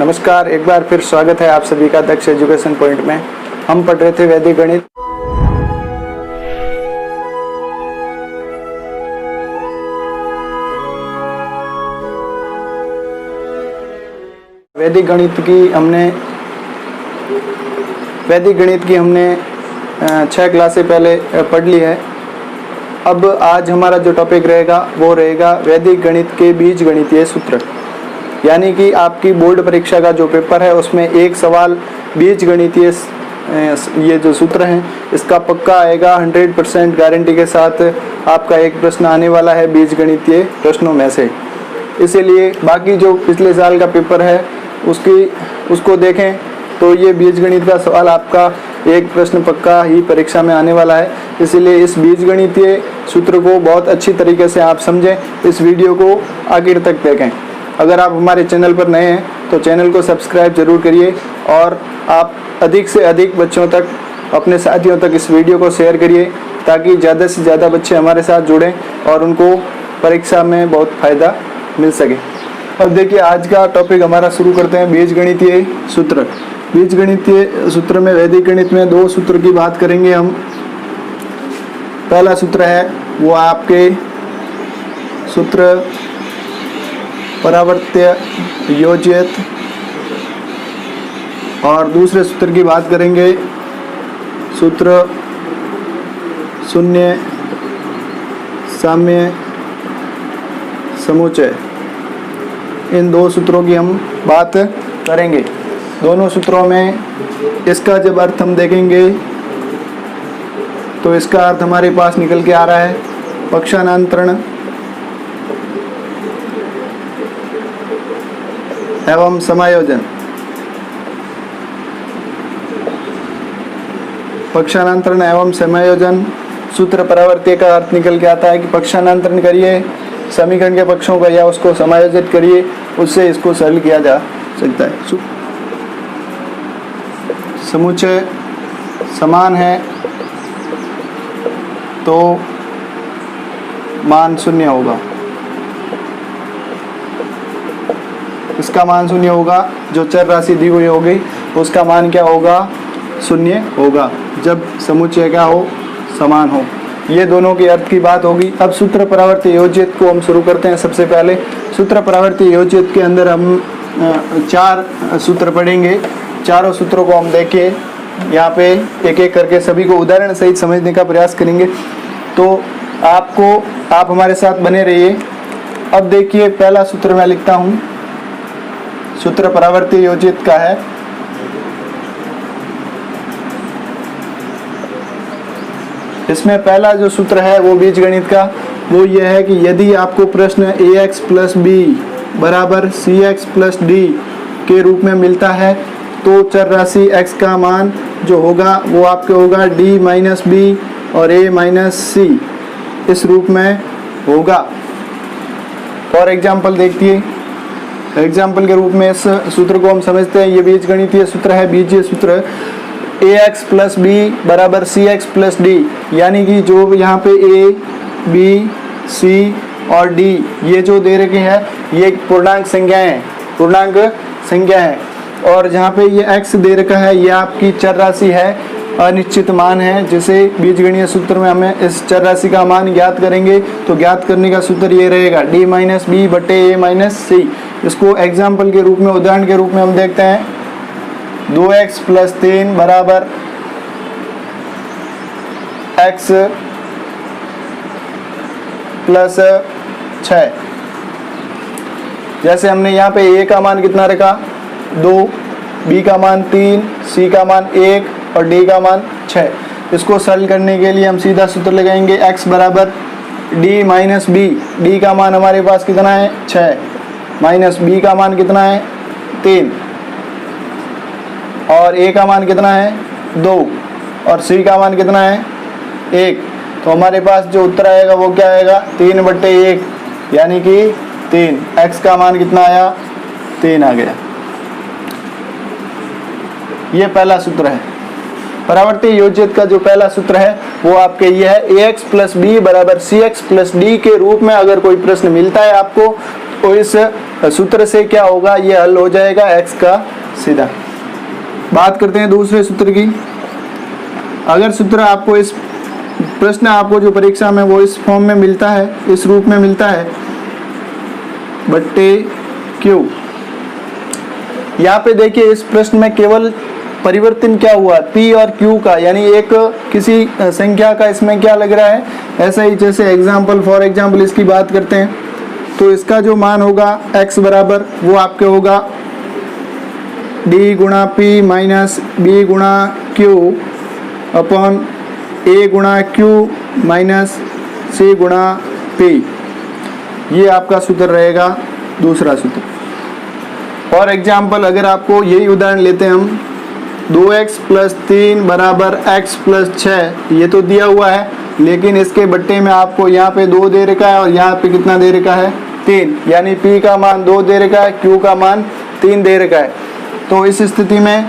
नमस्कार, एक बार फिर स्वागत है आप सभी का दक्ष एजुकेशन पॉइंट में। हम पढ़ रहे थे वैदिक गणित। वैदिक गणित की हमने 6 क्लासें पहले पढ़ ली है। अब आज हमारा जो टॉपिक रहेगा वो रहेगा वैदिक गणित के बीजगणितीय सूत्र। यानी कि आपकी बोर्ड परीक्षा का जो पेपर है उसमें एक सवाल बीजगणितीय ये जो सूत्र हैं इसका पक्का आएगा। 100% गारंटी के साथ आपका एक प्रश्न आने वाला है बीजगणितीय प्रश्नों में से। इसीलिए बाकी जो पिछले साल का पेपर है उसको देखें तो ये बीजगणित का सवाल आपका एक प्रश्न पक्का ही परीक्षा में आने वाला है। इसीलिए इस बीजगणितीय सूत्र को बहुत अच्छी तरीके से आप समझें। इस वीडियो को आखिर तक देखें। अगर आप हमारे चैनल पर नए हैं तो चैनल को सब्सक्राइब जरूर करिए और आप अधिक से अधिक बच्चों तक, अपने साथियों तक इस वीडियो को शेयर करिए ताकि ज़्यादा से ज़्यादा बच्चे हमारे साथ जुड़ें और उनको परीक्षा में बहुत फ़ायदा मिल सके। अब देखिए आज का टॉपिक हमारा शुरू करते हैं बीजगणितीय सूत्र। बीजगणितीय सूत्र में वैदिक गणित में 2 सूत्र की बात करेंगे हम। पहला सूत्र है वो आपके सूत्र परावर्त्य योज्यत और दूसरे सूत्र की बात करेंगे सूत्र शून्य साम्य समुच्चय। इन 2 सूत्रों की हम बात करेंगे। दोनों सूत्रों में इसका जब अर्थ हम देखेंगे तो इसका अर्थ हमारे पास निकल के आ रहा है पक्षांतरण एवं समायोजन। पक्षांतरण एवं समायोजन सूत्र परावर्त्य का अर्थ निकल के आता है कि पक्षांतरण करिए समीकरण के पक्षों का या उसको समायोजित करिए, उससे इसको सरल किया जा सकता है। समुच्चय समान है तो मान शून्य होगा। इसका मान शून्य होगा। जो चर राशि दी हुई होगी उसका मान क्या होगा? शून्य होगा जब समुच्चय क्या हो? समान हो। ये दोनों के अर्थ की बात होगी। अब सूत्र परावर्त्य योज्यत को हम शुरू करते हैं। सबसे पहले सूत्र परावर्त्य योज्यत के अंदर हम 4 सूत्र पढ़ेंगे। चारों सूत्रों को हम देखिए यहाँ पे एक एक करके सभी को उदाहरण सहित समझने का प्रयास करेंगे। तो आप हमारे साथ बने रहिए। अब देखिए पहला सूत्र मैं लिखता हूँ। सूत्र परावर्त्य योज्यत का है इसमें पहला जो सूत्र है वो बीजगणित का वो ये है कि यदि आपको प्रश्न ax + b = cx + d के रूप में मिलता है तो चर राशि x का मान जो होगा वो आपके होगा d - b और a - c इस रूप में होगा। फॉर एग्जाम्पल देखिए, एग्जाम्पल के रूप में इस सूत्र को हम समझते हैं। ये बीजगणितीय सूत्र है, बीजीय सूत्र ax + b = cx + d। यानी कि जो यहाँ पे a, b, c और d ये जो दे रखे हैं ये पूर्णांक संख्या है और जहाँ पे ये x दे रखा है ये आपकी चर राशि है, अनिश्चित मान है, जिसे बीजगणितीय सूत्र में हमें इस चर राशि का मान ज्ञात करेंगे। तो ज्ञात करने का सूत्र ये रहेगा d - b / a - c। इसको एग्जाम्पल के रूप में, उदाहरण के रूप में हम देखते हैं। 2x + 3 = x + 6। जैसे हमने यहाँ पे a का मान कितना रखा? 2, b का मान 3, c का मान 1 और d का मान 6। इसको सरल करने के लिए हम सीधा सूत्र लगाएंगे x = d - b। d का मान हमारे पास कितना है? 6 माइनस b का मान कितना है? 3 और a का मान कितना है? 2 और c का मान कितना है? 1। तो हमारे पास जो उत्तर आएगा वो क्या आएगा? 3/1 यानी कि 3। x का मान कितना आया? 3 आ गया। ये पहला सूत्र है। परावर्त्य योज्यत का जो पहला सूत्र है वो आपके ये है ax + b = cx + d के रूप में अगर कोई प्रश्न मिलता है आपको तो इस सूत्र से क्या होगा, ये हल हो जाएगा x का सीधा। बात करते हैं दूसरे सूत्र की। अगर सूत्र आपको इस प्रश्न आपको जो परीक्षा में वो इस फॉर्म में मिलता है, इस रूप में मिलता है, बट्टे क्यू। यहाँ पे देखिए इस प्रश्न में केवल परिवर्तन क्या हुआ, p और q का, यानी एक किसी संख्या का इसमें क्या लग रहा है। ऐसा ही जैसे एग्जाम्पल फॉर एग्जाम्पल इसकी बात करते हैं, तो इसका जो मान होगा x बराबर वो आपके होगा d गुणा p माइनस b गुणा q अपॉन a गुणा q माइनस c गुणा p। ये आपका सूत्र रहेगा दूसरा सूत्र। फॉर एग्जाम्पल अगर आपको यही उदाहरण लेते हैं हम, 2x प्लस 3 बराबर x प्लस 6, ये तो दिया हुआ है, लेकिन इसके बट्टे में आपको यहाँ पे 2 दे रखा है और यहाँ पे कितना दे रखा है, 3, यानी p का मान 2 दे रखा है, q का मान 3 दे रखा है। तो इस स्थिति में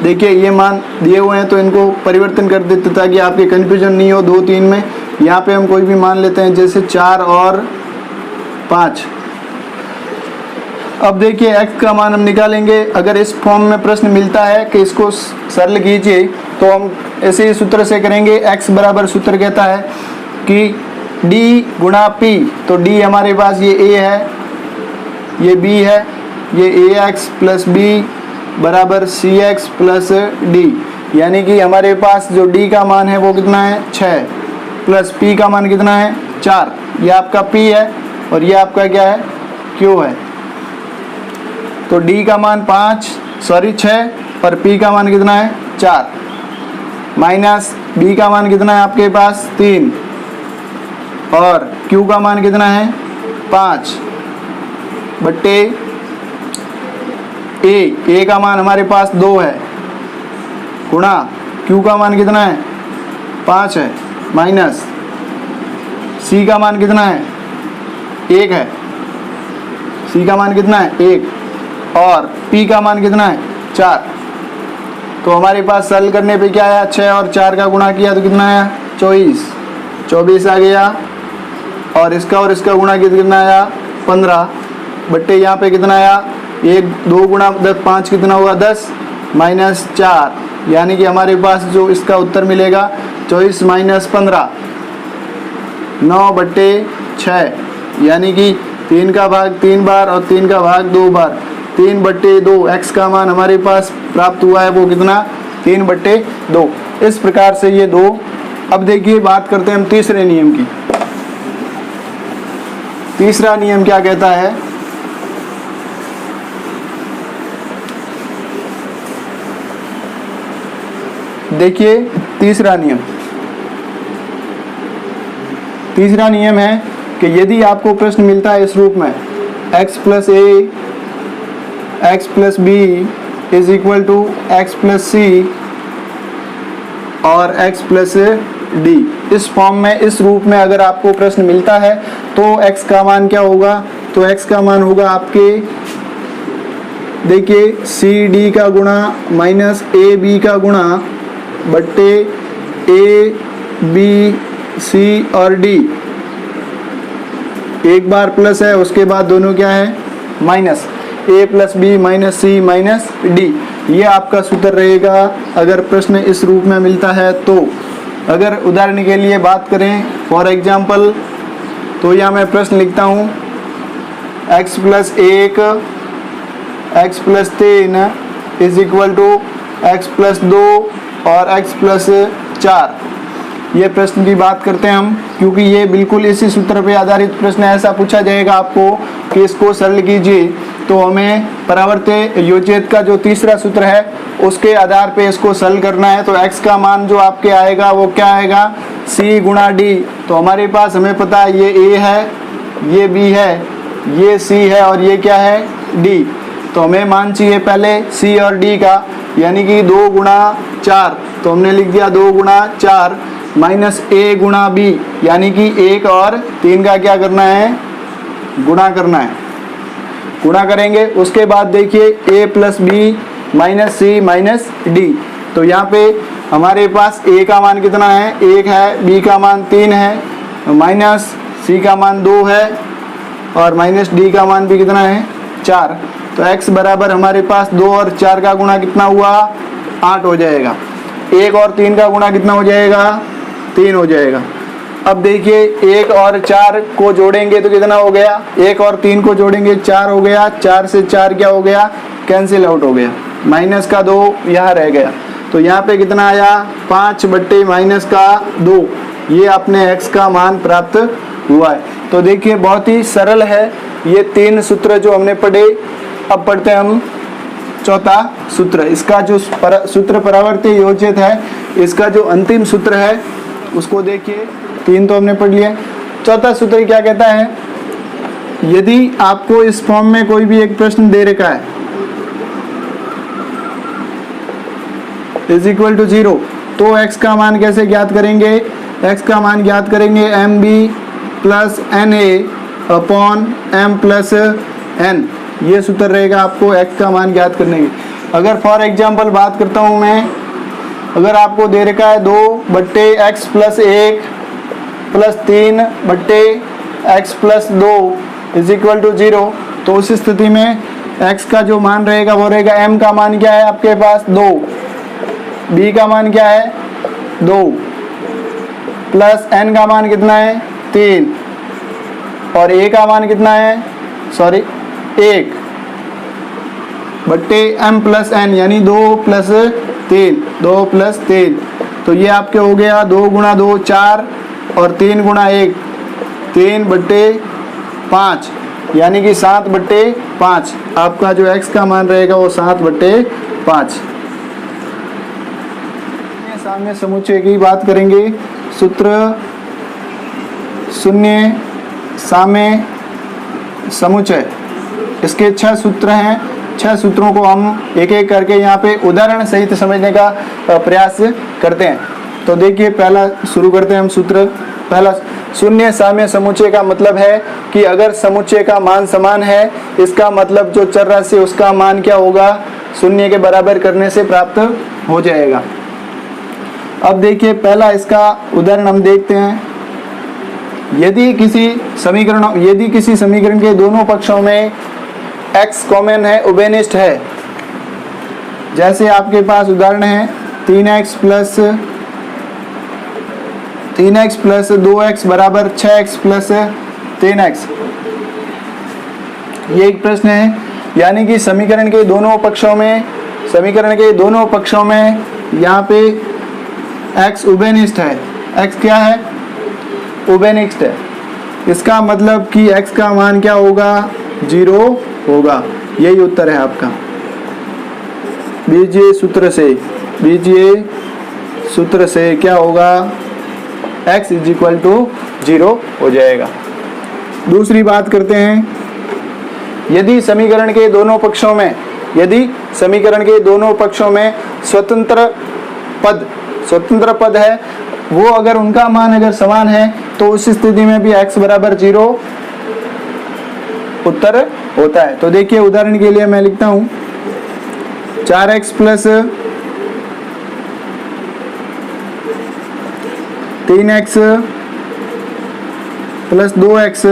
देखिए ये मान दिए हुए हैं तो इनको परिवर्तन कर देते ताकि आपके कन्फ्यूजन नहीं हो 2 3 में। यहाँ पे हम कोई भी मान लेते हैं जैसे 4 और 5। अब देखिए x का मान हम निकालेंगे। अगर इस फॉर्म में प्रश्न मिलता है कि इसको सरल कीजिए तो हम ऐसे ही सूत्र से करेंगे। x बराबर सूत्र कहता है कि d गुणा p, तो d हमारे पास ये a है, ये b है, ये ax प्लस b बराबर cx प्लस d, यानी कि हमारे पास जो d का मान है वो कितना है 6 प्लस p का मान कितना है 4। ये आपका p है और ये आपका क्या है q है। तो d का मान 6 और p का मान कितना है 4 माइनस b का मान कितना है आपके पास 3 और q का मान कितना है 5 बट्टे a का मान हमारे पास 2 है गुणा q का मान कितना है 5 है माइनस c का मान कितना है 1 है, c का मान कितना है 1 और p का मान कितना है 4। तो हमारे पास सरल करने पे क्या आया, 6 और 4 का गुणा किया तो कितना आया 24 आ गया और इसका गुणा किया तो कितना आया 15 बट्टे यहाँ पे कितना आया 1 2 गुणा 5 कितना हुआ 10 माइनस 4, यानी कि हमारे पास जो इसका उत्तर मिलेगा 24 माइनस 15 9 बट्टे 6, यानी कि 3 का भाग 3 बार और 3 का भाग 2 बार, 3 बट्टे 2। x का मान हमारे पास प्राप्त हुआ है वो कितना 3 बट्टे 2। इस प्रकार से ये 2। अब देखिए बात करते हैं हम तीसरे नियम की। तीसरा नियम क्या कहता है, देखिए तीसरा नियम है कि यदि आपको प्रश्न मिलता है इस रूप में x plus a x plus b is equal to x plus c और x प्लस d, इस फॉर्म में इस रूप में अगर आपको प्रश्न मिलता है तो x का मान क्या होगा, तो x का मान होगा आपके देखिए सी डी का गुणा माइनस ए बी का गुणा बट्टे ए बी सी और डी। एक बार प्लस है उसके बाद दोनों क्या है माइनस, ए plus B minus C minus D. ये आपका सूत्र रहेगा अगर प्रश्न इस रूप में मिलता है तो। अगर उदाहरण के लिए बात करें फॉर एग्जांपल, तो यहाँ मैं प्रश्न लिखता हूँ x plus 1 x plus 3 is equal to x plus 2 और x प्लस 4। ये प्रश्न की बात करते हैं हम, क्योंकि ये बिल्कुल इसी सूत्र पे आधारित प्रश्न है। ऐसा पूछा जाएगा आपको कि इसको सरल कीजिए, तो हमें परावर्त योजक का जो तीसरा सूत्र है उसके आधार पे इसको सरल करना है। तो x का मान जो आपके आएगा वो क्या आएगा c गुणा डी। तो हमारे पास हमें पता है ये a है, ये b है, ये c है और ये क्या है d। तो हमें मान चाहिए पहले c और d का, यानी कि 2 गुणा 4, तो हमने लिख दिया 2 गुणा 4 माइनस a गुणा b, यानी कि 1 और 3 का क्या करना है गुणा करना है। गुणा करेंगे उसके बाद देखिए a plus B minus C minus D. तो यहाँ पे हमारे पास a का मान कितना है 1 है, b का मान 3 है, माइनस c का मान 2 है और माइनस डी का मान भी कितना है 4। तो x बराबर हमारे पास 2 और 4 का गुणा कितना हुआ 8 हो जाएगा। 1 और 3 का गुणा कितना हो जाएगा 3 हो जाएगा। अब देखिए 1 और 4 को जोड़ेंगे तो कितना हो गया, 1 और 3 को जोड़ेंगे 4 हो गया, 4 से 4 क्या हो गया कैंसिल आउट हो गया, माइनस का 2 यहाँ रह गया। तो यहाँ पे कितना आया 5 बट्टे माइनस का 2, ये अपने x का मान प्राप्त हुआ है। तो देखिए बहुत ही सरल है ये 3 सूत्र जो हमने पढ़े। अब पढ़ते हैं हम चौथा सूत्र। इसका जो सूत्र परावर्ती योजित है, इसका जो अंतिम सूत्र है उसको देखिए। 3 तो हमने पढ़ लिया। चौथा सूत्र क्या कहता है, यदि आपको इस फॉर्म में कोई भी एक प्रश्न दे रखा है इज इक्वल टू 0, तो x का मान कैसे ज्ञात करेंगे, x का मान ज्ञात करेंगे mb plus na upon m plus n। ये सूत्र रहेगा आपको x का मान ज्ञात करने की। अगर फॉर एग्जाम्पल बात करता हूँ मैं, अगर आपको दे रखा है 2 बट्टे x प्लस 1 प्लस 3 बट्टे x plus 2 is equal to 0, तो उस स्थिति में x का जो मान रहेगा वो रहेगा m का मान क्या है आपके पास 2, b का मान क्या है 2, प्लस n का मान कितना है 3, और a का मान कितना है 1 बट्टे m प्लस n, यानी 2 प्लस 3। तो ये आपके हो गया 2 गुणा 2 4 और 3 गुणा 1 3 बट्टे 5, यानी कि 7 बट्टे 5। आपका जो x का मान रहेगा वो 7 बट्टे 5। सामने समुच्चय की बात करेंगे। सूत्र शून्य साम्य समुच्चय, इसके 6 सूत्र हैं। 6 सूत्रों को हम एक एक करके यहाँ पे उदाहरण सहित समझने का प्रयास करते हैं। तो देखिए पहला शुरू करते हैं हम सूत्र। पहला, शून्य साम्य समुच्चय का मतलब है कि अगर समुच्चय का मान समान है, इसका मतलब जो चर राशि उसका मान क्या होगा, शून्य के बराबर करने से प्राप्त हो जाएगा। अब देखिए पहला इसका उदाहरण हम देखते हैं। यदि किसी समीकरण के दोनों पक्षों में x कॉमन है, उभयनिष्ठ है, जैसे आपके पास उदाहरण है 3x प्लस 2x बराबर 6x प्लस 3x, ये एक प्रश्न है। यानी कि समीकरण के दोनों पक्षों में यहाँ पे x उभयनिष्ठ है। x क्या है, उभयनिष्ठ है। इसका मतलब कि x का मान क्या होगा 0 होगा। यही उत्तर है आपका। बीजीय सूत्र से क्या होगा, x इज इक्वल टू 0 हो जाएगा। दूसरी बात करते हैं, यदि समीकरण के दोनों पक्षों में स्वतंत्र पद है, वो अगर उनका मान अगर समान है, तो उस स्थिति में भी x बराबर 0 उत्तर होता है। तो देखिए उदाहरण के लिए मैं लिखता हूं 4x plus 3x plus 2x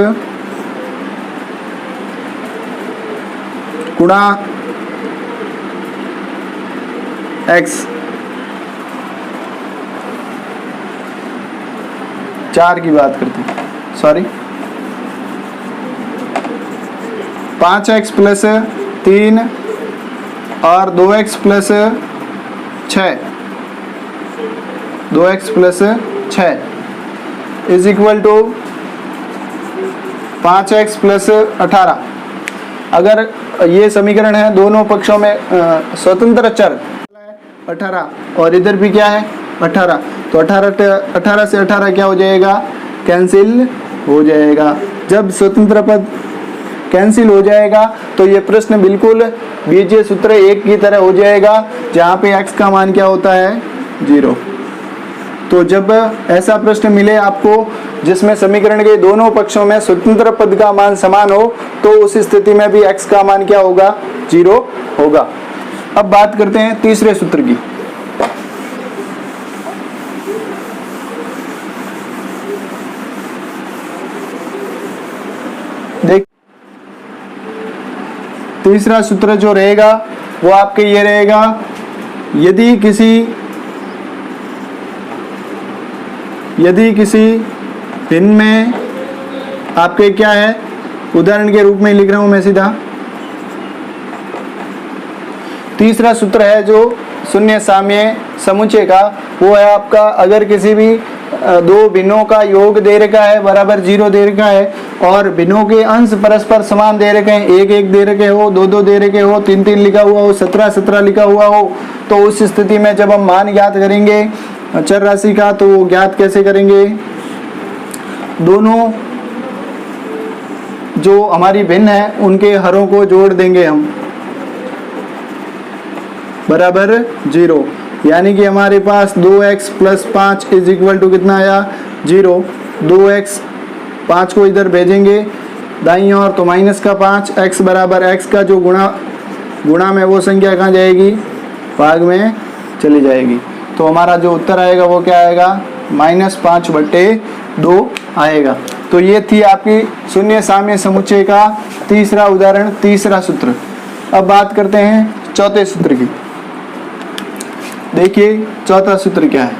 गुणा x, 4 की बात करते हैं, 5x प्लस 3 और 2x plus 6 is equal to 5x plus 18। अगर ये समीकरण है, दोनों पक्षों में स्वतंत्र चर 18 और इधर भी क्या है 18, तो 18 से 18 क्या हो जाएगा, कैंसिल हो जाएगा। जब स्वतंत्र पद कैंसिल हो जाएगा तो ये प्रश्न बिल्कुल बीजीय सूत्र 1 की तरह हो जाएगा, जहाँ पे x का मान क्या होता है 0। तो जब ऐसा प्रश्न मिले आपको जिसमें समीकरण के दोनों पक्षों में स्वतंत्र पद का मान समान हो, तो उस स्थिति में भी x का मान क्या होगा 0 होगा। अब बात करते हैं तीसरे सूत्र की। देख तीसरा सूत्र जो रहेगा वो आपके ये रहेगा, यदि किसी भिन्न में आपके क्या है, उदाहरण के रूप में लिख रहा हूं मैं सीधा। तीसरा सूत्र है जो शून्य साम्य समुच्चय का, वो है आपका अगर किसी भी दो भिन्नों का योग दे रखा है बराबर 0 दे रखा है और भिन्नों के अंश परस्पर समान दे रखे हैं, 1-1 दे रखे हो, 2-2 दे रखे हो, 3-3 लिखा हुआ हो, 17-17 लिखा हुआ हो, तो उस स्थिति में जब हम मान ज्ञात करेंगे चर राशि का तो वो ज्ञात कैसे करेंगे, दोनों जो हमारी भिन्न है उनके हरों को जोड़ देंगे हम बराबर 0, यानी कि हमारे पास 2x + 5 = कितना आया 0। 2x 5 को इधर भेजेंगे दाईं ओर तो माइनस का 5, x बराबर x का जो गुणा में वो संख्या कहाँ जाएगी, भाग में चली जाएगी। तो हमारा जो उत्तर आएगा वो क्या आएगा, -5/2 आएगा। तो ये थी आपकी शून्य साम्य समुच्चय का तीसरा उदाहरण, तीसरा सूत्र। अब बात करते हैं चौथे सूत्र की। देखिए चौथा सूत्र क्या है।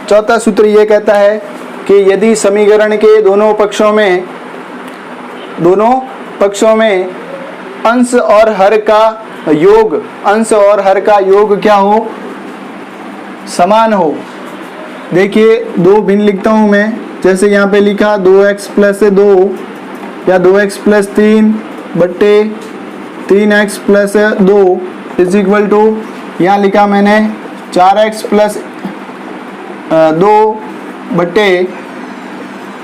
चौथा सूत्र ये कहता है कि यदि समीकरण के दोनों पक्षों में अंश और हर का योग क्या हो, समान हो। देखिए दो भिन्न लिखता हूं मैं, जैसे यहाँ पे लिखा 2x + 2 या 2x + 3 बट्टे 3x + 2 = यहाँ लिखा मैंने 4x + 2 बट्टे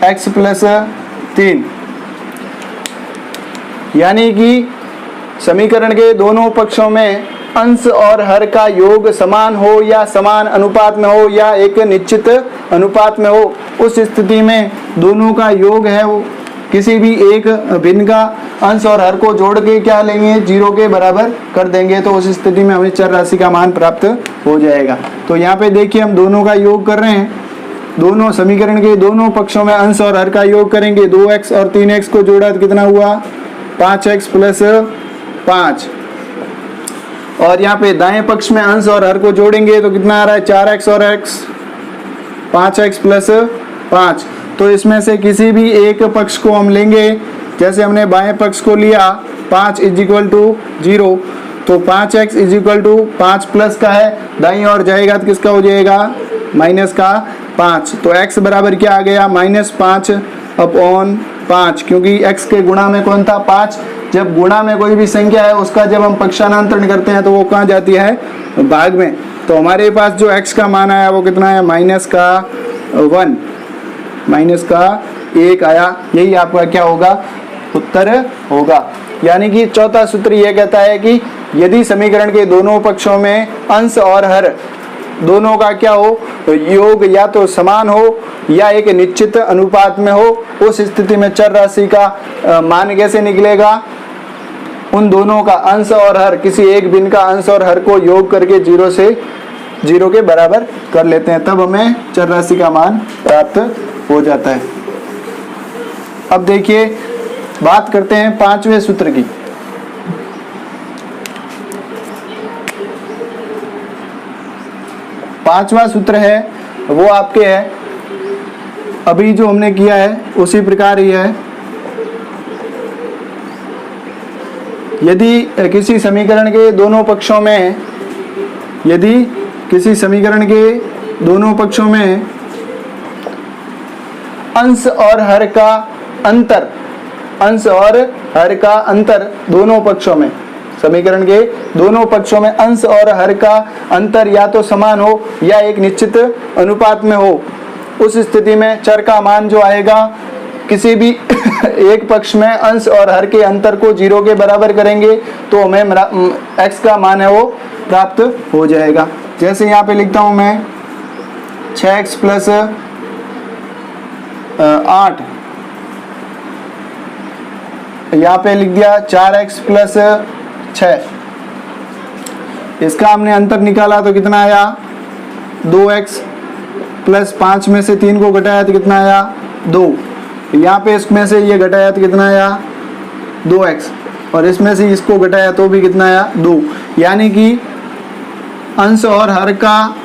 x + 3, यानी कि समीकरण के दोनों पक्षों में अंश और हर का योग समान हो या समान अनुपात में हो या एक निश्चित अनुपात में हो। उस स्थिति में दोनों का योग है वो किसी भी एक भिन्न का अंश और हर को जोड़ के क्या लेंगे, 0 के बराबर कर देंगे, तो उस स्थिति में हमें चर राशि का मान प्राप्त हो जाएगा। तो यहाँ पे देखिए हम दोनों का योग कर रहे हैं, दोनों समीकरण के दोनों पक्षों में अंश और हर का योग करेंगे। 2x और 3x को जोड़ा तो कितना हुआ, 5x + 5, और यहाँ पे दाएं पक्ष में अंश और हर को जोड़ेंगे तो कितना आ रहा है, 4x और x, 5x + 5। तो इसमें से किसी भी एक पक्ष को हम लेंगे, जैसे हमने बाएं पक्ष को लिया 5 = 0, तो 5x = 5 प्लस का है, दाईं ओर जाएगा तो किसका हो जाएगा, -5। तो x बराबर क्या आ गया, -5/5, क्योंकि x के गुणा में कौन था, 5। जब गुणा में कोई भी संख्या है उसका जब हम पक्षांतरण करते हैं तो वो कहाँ जाती है, भाग में। तो हमारे पास जो x का मान आया वो कितना है, -1 आया। यही आपका क्या होगा, उत्तर होगा। यानी कि चौथा सूत्र यह कहता है कि यदि समीकरण के दोनों पक्षों में अंश और हर दोनों का क्या हो, योग या तो समान हो या एक निश्चित अनुपात में हो, उस स्थिति में चर राशि का मान कैसे निकलेगा, उन दोनों का अंश और हर, किसी एक भिन्न का अंश और हर को योग करके 0 के बराबर कर लेते हैं, तब हमें चर राशि का मान प्राप्त हो जाता है। अब देखिए बात करते हैं पांचवें सूत्र की। पांचवा सूत्र है वो आपके है, अभी जो हमने किया है उसी प्रकार ही है। यदि किसी समीकरण के दोनों पक्षों में अंश और हर का अंतर दोनों पक्षों में, समीकरण के दोनों पक्षों में अंश और हर का अंतर या तो समान हो या एक निश्चित अनुपात में हो, उस स्थिति में चर का मान जो आएगा, किसी भी एक पक्ष में अंश और हर के अंतर को 0 के बराबर करेंगे तो हमें x का मान है वो प्राप्त हो जाएगा। जैसे यहाँ पे लिखता हूँ मैं 6x + 8, यहाँ पे लिख दिया 4x + 6, इसका हमने अंतर निकाला तो कितना आया, 2x + 5 में से 3 को घटाया तो कितना आया, 2। यहाँ पे इसमें से ये घटाया तो कितना आया, 2x, और इसमें से इसको घटाया तो भी कितना आया 2, यानी कि अंश और हर का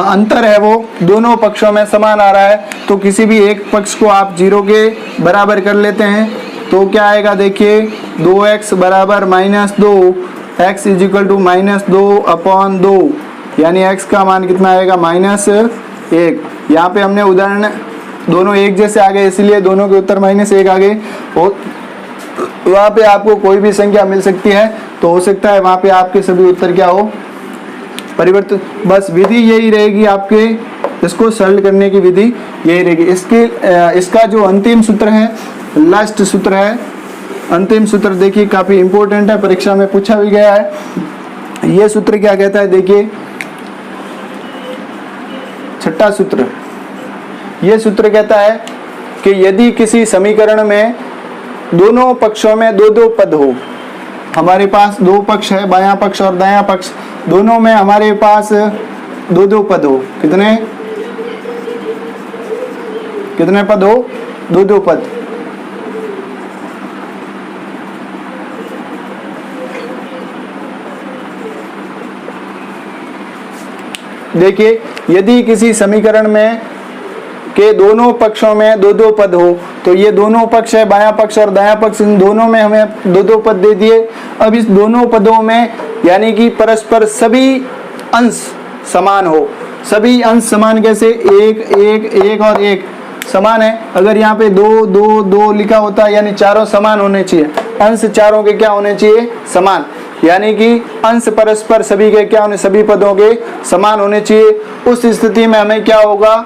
अंतर है वो दोनों पक्षों में समान आ रहा है। तो किसी भी एक पक्ष को आप 0 के बराबर कर लेते हैं तो क्या आएगा, देखिए 2x बराबर -2, x इजिकल टू -2/2, यानी x का मान कितना आएगा -1। यहाँ पे हमने उदाहरण दोनों एक जैसे आ गए इसलिए दोनों के उत्तर -1 आ गए। वहाँ पे आपको कोई भी संख्या मिल सकती है, तो हो सकता है वहाँ पे आपके सभी उत्तर क्या हो, परिवर्तित। बस विधि यही रहेगी आपके, इसको सरल करने की विधि यही रहेगी। इसका जो अंतिम सूत्र है, लास्ट सूत्र है, अंतिम सूत्र देखिए काफी इंपॉर्टेंट है, परीक्षा में पूछा भी गया है। ये सूत्र क्या कहता है, देखिए छठा सूत्र, ये सूत्र कहता है कि यदि किसी समीकरण में दोनों पक्षों में 2-2 पद हो, हमारे पास 2 पक्ष है, बायां पक्ष और दायां पक्ष, दोनों में हमारे पास 2-2 पद हो, कितने पद हो, 2-2 पद। देखिए यदि किसी समीकरण में के दोनों पक्षों में 2-2 पद हो, तो ये दोनों पक्ष है, बायां पक्ष और दायां पक्ष, इन दोनों में हमें 2-2 पद दे दिए। अब इस दोनों पदों में यानी कि परस्पर सभी अंश समान हो, सभी अंश समान कैसे, 1 और 1 समान है। अगर यहाँ पे 2 लिखा होता है यानी चारों समान होने चाहिए, अंश चारों के क्या होने चाहिए, समान, यानी कि अंश परस्पर सभी के क्या होने, सभी पदों के समान होने चाहिए। उस स्थिति में हमें क्या होगा,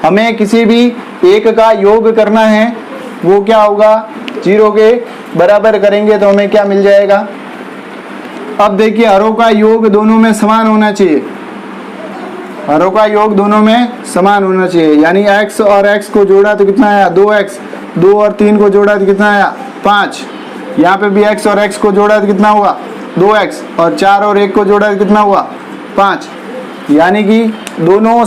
हमें किसी भी एक का योग करना है, वो क्या होगा 0 के बराबर करेंगे तो हमें क्या मिल जाएगा। अब देखिए हरों का योग दोनों में समान होना चाहिए, हरों का योग दोनों में समान होना चाहिए, यानी x और x को जोड़ा तो कितना आया 2x, 2 और 3 को जोड़ा तो कितना आया 5, यहाँ पे भी x और x को जोड़ा तो कितना हुआ 2x, और 4 और 1 को जोड़ा तो कितना हुआ 5, यानी कि दोनों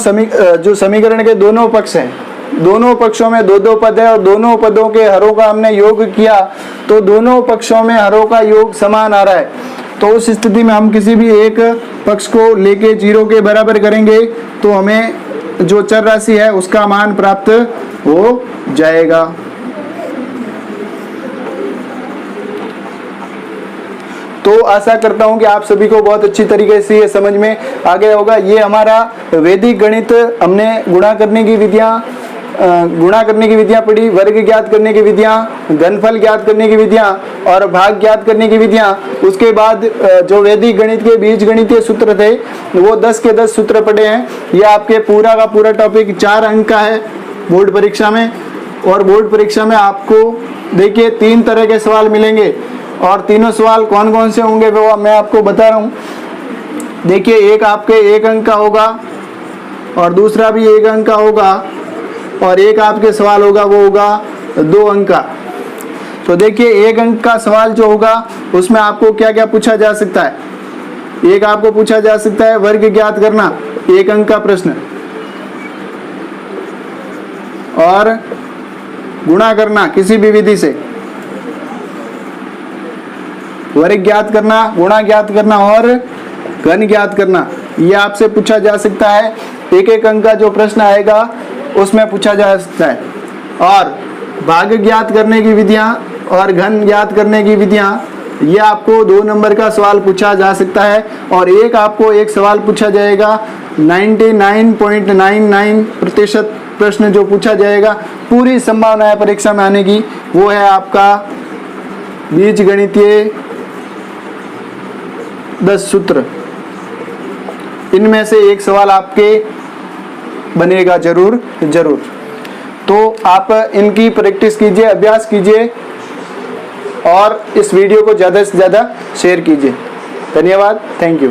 जो समीकरण के दोनों पक्ष हैं, दोनों पक्षों में 2-2 पद है और दोनों पदों के हरों का हमने योग किया तो दोनों पक्षों में हरों का योग समान आ रहा है। तो उस स्थिति में हम किसी भी एक पक्ष को लेके 0 के बराबर करेंगे तो हमें जो चर राशि है उसका मान प्राप्त हो जाएगा। तो आशा करता हूं कि आप सभी को बहुत अच्छी तरीके से ये समझ में आ गया होगा। ये हमारा वैदिक गणित, हमने गुणा करने की विधियां पढ़ी, वर्ग ज्ञात करने की विधियां, घनफल ज्ञात करने की विधियां और भाग ज्ञात करने की विधियां। उसके बाद जो वैदिक गणित के बीज गणितीय सूत्र थे वो 10 के 10 सूत्र पढ़े हैं। ये आपके पूरा का पूरा टॉपिक 4 अंक का है बोर्ड परीक्षा में, और बोर्ड परीक्षा में आपको देखिए 3 तरह के सवाल मिलेंगे, और तीनों सवाल कौन कौन से होंगे वो मैं आपको बता रहा हूँ। देखिए एक आपके 1 अंक का होगा और दूसरा भी 1 अंक का होगा, और एक आपके सवाल होगा वो होगा 2 अंक का। तो देखिए 1 अंक का सवाल जो होगा उसमें आपको क्या क्या पूछा जा सकता है। एक आपको पूछा जा सकता है वर्ग ज्ञात करना, 1 अंक का प्रश्न, और गुणा करना किसी भी विधि से, वर्ग ज्ञात करना, गुणा ज्ञात करना और घन ज्ञात करना, ये आपसे पूछा जा सकता है। 1-1 अंक का जो प्रश्न आएगा उसमें पूछा जा सकता है। और भाग ज्ञात करने की विधियां और घन ज्ञात करने की विधियां, ये आपको 2 नंबर का सवाल पूछा जा सकता है। और आपको एक सवाल पूछा जाएगा 99.99% प्रश्न जो पूछा जाएगा, पूरी संभावना है परीक्षा में आने की, वो है आपका बीज गणितीय 10 सूत्र। इनमें से एक सवाल आपके बनेगा जरूर। तो आप इनकी प्रैक्टिस कीजिए, अभ्यास कीजिए और इस वीडियो को ज़्यादा से ज़्यादा शेयर कीजिए। धन्यवाद, थैंक यू।